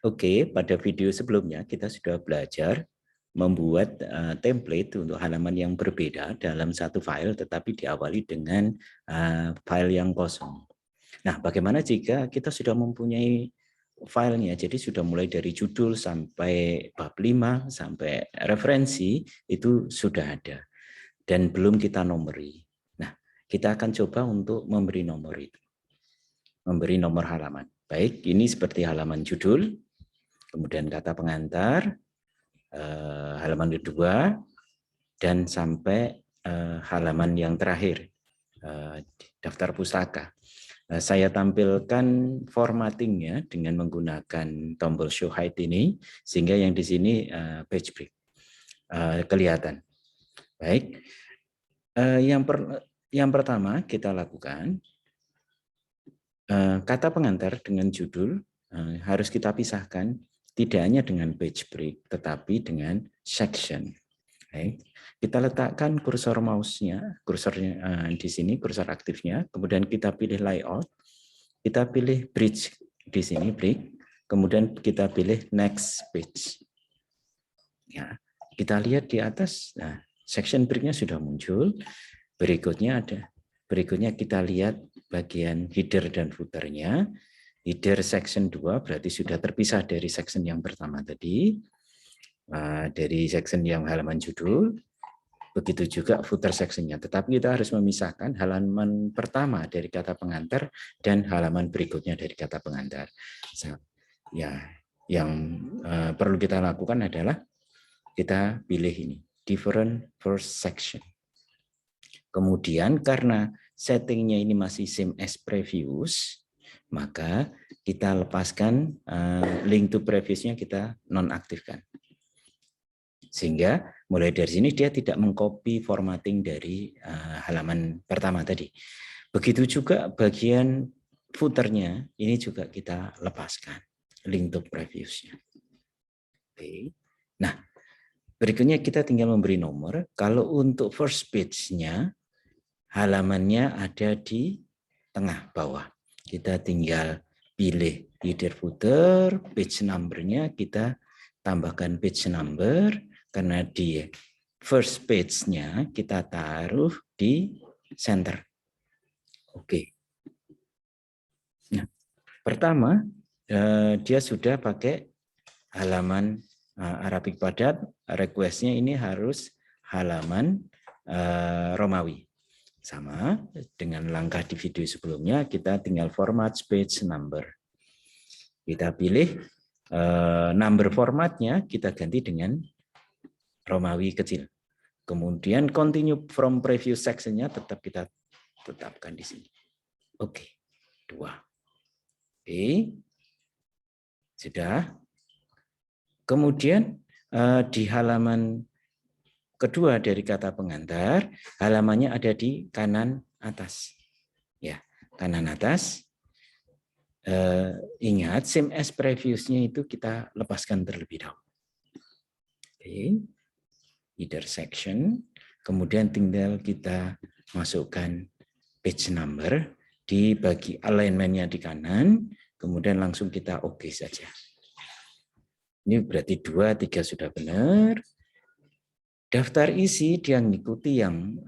Oke, pada video sebelumnya kita sudah belajar membuat template untuk halaman yang berbeda dalam satu file, tetapi diawali dengan file yang kosong. Nah, bagaimana jika kita sudah mempunyai filenya, jadi sudah mulai dari judul sampai bab 5, sampai referensi, itu sudah ada. Dan belum kita nomori. Nah, kita akan coba untuk memberi nomor itu. Memberi nomor halaman. Baik, ini seperti halaman judul, kemudian kata pengantar, halaman kedua, dan sampai halaman yang terakhir, daftar pustaka. Saya tampilkan formattingnya dengan menggunakan tombol show height ini, sehingga yang di sini page break kelihatan. Baik, yang pertama kita lakukan, kata pengantar dengan judul harus kita pisahkan, tidak hanya dengan page break, tetapi dengan section. Baik. Kita letakkan kursor mouse-nya, kursornya di sini, kursor aktifnya, kemudian kita pilih layout, kita pilih bridge di sini, break, kemudian kita pilih next page. Ya, kita lihat di atas, nah, section break-nya sudah muncul, berikutnya kita lihat bagian header dan footer-nya. Header section 2 berarti sudah terpisah dari section yang pertama tadi, dari section yang halaman judul, begitu juga footer section-nya. Tetapi kita harus memisahkan halaman pertama dari kata pengantar dan halaman berikutnya dari kata pengantar. Ya, yang perlu kita lakukan adalah kita pilih ini, different first section. Kemudian karena settingnya ini masih same as previous, maka kita lepaskan link to previous-nya, kita nonaktifkan. Sehingga mulai dari sini dia tidak mengcopy formatting dari halaman pertama tadi. Begitu juga bagian footernya, ini juga kita lepaskan link to previous-nya. Oke. Nah, berikutnya kita tinggal memberi nomor. Kalau untuk first page-nya, halamannya ada di tengah bawah. Kita tinggal pilih header footer, page number-nya kita tambahkan page number, karena di first page-nya kita taruh di center. Oke. Nah, pertama dia sudah pakai halaman Arabik padat, request-nya ini harus halaman Romawi. Sama dengan langkah di video sebelumnya, kita tinggal format page number. Kita pilih number formatnya, kita ganti dengan Romawi kecil. Kemudian continue from previous section-nya tetap kita tetapkan di sini. Oke, 2. Oke, sudah. Kemudian di halaman kedua dari kata pengantar, halamannya ada di kanan atas. Ya, kanan atas. Ingat, same as previous-nya itu kita lepaskan terlebih dahulu. Oke. Header section, kemudian tinggal kita masukkan page number, dibagi alignment-nya di kanan, kemudian langsung kita oke saja. Ini berarti 2, 3 sudah benar. Daftar isi dia mengikuti yang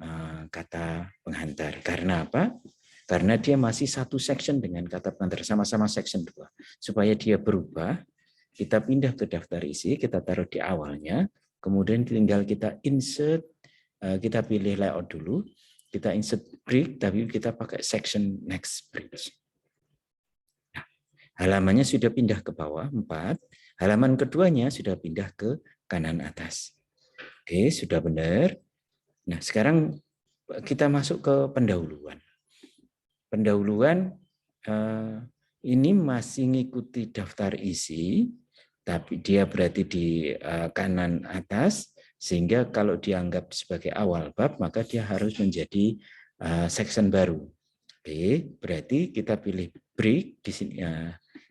kata penghantar. Karena apa? Karena dia masih satu section dengan kata pengantar, sama-sama section 2. Supaya dia berubah, kita pindah ke daftar isi, kita taruh di awalnya, kemudian tinggal kita insert, kita pilih layout dulu, kita insert break, tapi kita pakai section next break. Nah, halamannya sudah pindah ke bawah, 4. Halaman keduanya sudah pindah ke kanan atas. Oke, sudah benar. Nah, sekarang kita masuk ke pendahuluan. Pendahuluan ini masih mengikuti daftar isi, tapi dia berarti di kanan atas, sehingga kalau dianggap sebagai awal bab, maka dia harus menjadi section baru. Oke, berarti kita pilih break di sini.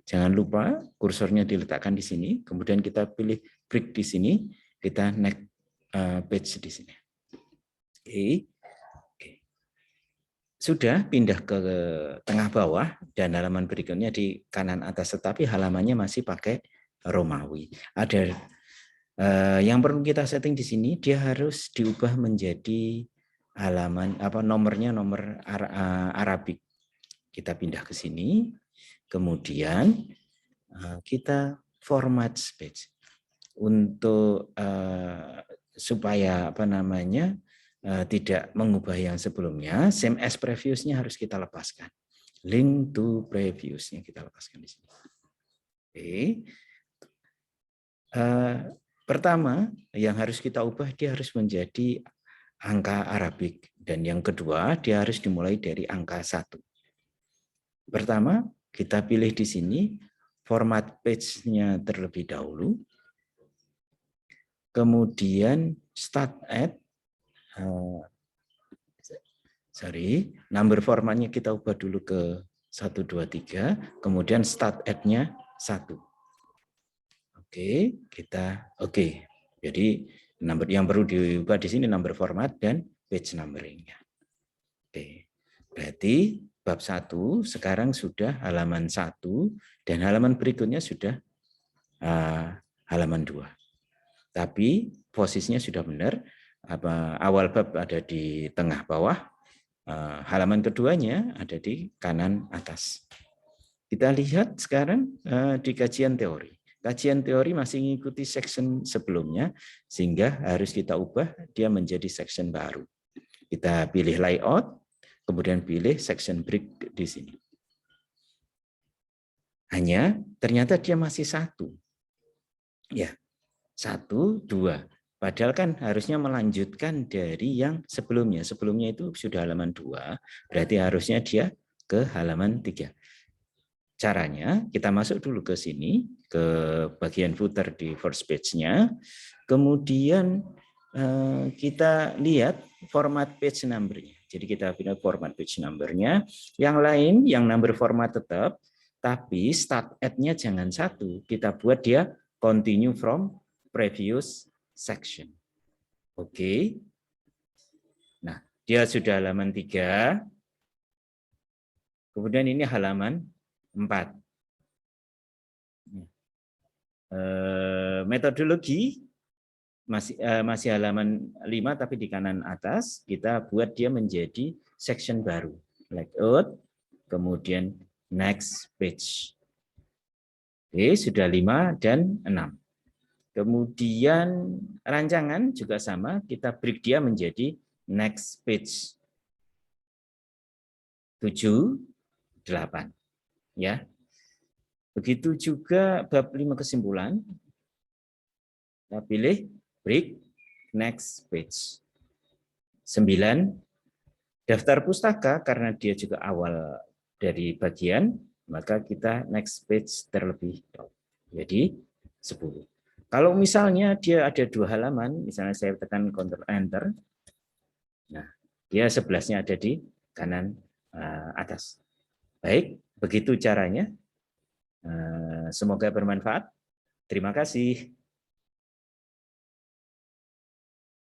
Jangan lupa kursornya diletakkan di sini, kemudian kita pilih break di sini, kita next page di sini. Oke. Sudah pindah ke tengah bawah dan halaman berikutnya di kanan atas, tetapi halamannya masih pakai Romawi. Ada yang perlu kita setting di sini, dia harus diubah menjadi halaman nomornya nomor Arabik. Kita pindah ke sini, kemudian kita format page untuk supaya tidak mengubah yang sebelumnya. Same as previous-nya harus kita lepaskan. Link to previous-nya kita lepaskan di sini. Oke. Pertama yang harus kita ubah, dia harus menjadi angka Arabik, dan yang kedua dia harus dimulai dari angka 1. Pertama kita pilih di sini format page-nya terlebih dahulu, kemudian start at number formatnya kita ubah dulu ke 1, 2, 3, kemudian start at-nya 1. Oke, jadi number yang perlu diubah di sini number format dan page numbering-nya. Oke, berarti bab 1 sekarang sudah halaman 1 dan halaman berikutnya sudah halaman 2. Tapi posisinya sudah benar, awal bab ada di tengah bawah, halaman keduanya ada di kanan atas. Kita lihat sekarang di kajian teori. Kajian teori masih mengikuti section sebelumnya, sehingga harus kita ubah dia menjadi section baru. Kita pilih layout, kemudian pilih section break di sini. Hanya ternyata dia masih 1. Ya, 1, 2. Padahal kan harusnya melanjutkan dari yang sebelumnya. Sebelumnya itu sudah halaman 2, berarti harusnya dia ke halaman 3. Caranya kita masuk dulu ke sini, ke bagian footer di first page-nya. Kemudian kita lihat format page number-nya. Jadi kita pilih format page number-nya. Yang lain, yang number format tetap, tapi start at-nya jangan 1. Kita buat dia continue from previous section. Oke. Nah, dia sudah halaman 3. Kemudian ini halaman 4. Metodologi masih halaman 5 tapi di kanan atas, kita buat dia menjadi section baru. Layout, kemudian next page. Oke, sudah 5 dan 6. Kemudian rancangan juga sama, kita break dia menjadi next page 7, 8. Ya. Begitu juga bab 5 kesimpulan. Kita pilih break next page. 9, daftar pustaka, karena dia juga awal dari bagian, maka kita next page terlebih dahulu. Jadi 10. Kalau misalnya dia ada 2 halaman, misalnya saya tekan Ctrl Enter, nah dia 11-nya ada di kanan atas. Baik, begitu caranya. Semoga bermanfaat. Terima kasih.